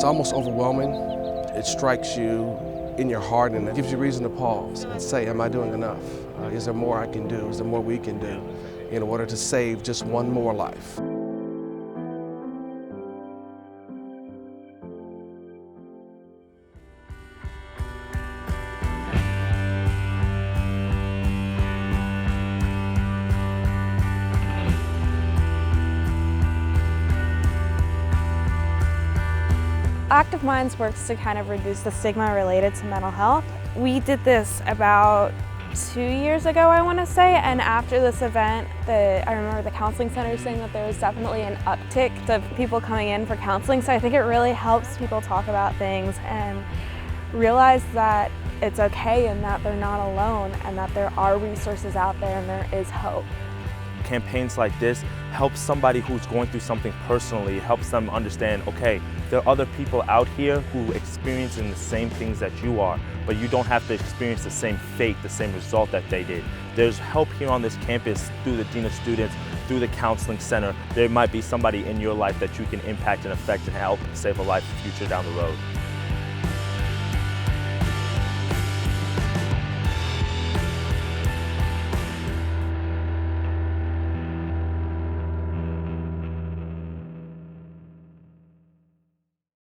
It's almost overwhelming. It strikes you in your heart and it gives you reason to pause and say, am I doing enough? Is there more I can do? Is there more we can do in order to save just one more life? Active Minds works to kind of reduce the stigma related to mental health. We did this about 2 years ago, I want to say, and after this event, I remember the counseling center saying that there was definitely an uptick of people coming in for counseling, so I think it really helps people talk about things and realize that it's okay and that they're not alone and that there are resources out there and there is hope. Campaigns like this help somebody who's going through something personally, helps them understand, okay, there are other people out here who experiencing the same things that you are, but you don't have to experience the same fate, the same result that they did. There's help here on this campus through the Dean of Students, through the Counseling Center. There might be somebody in your life that you can impact and affect and help save a life future down the road.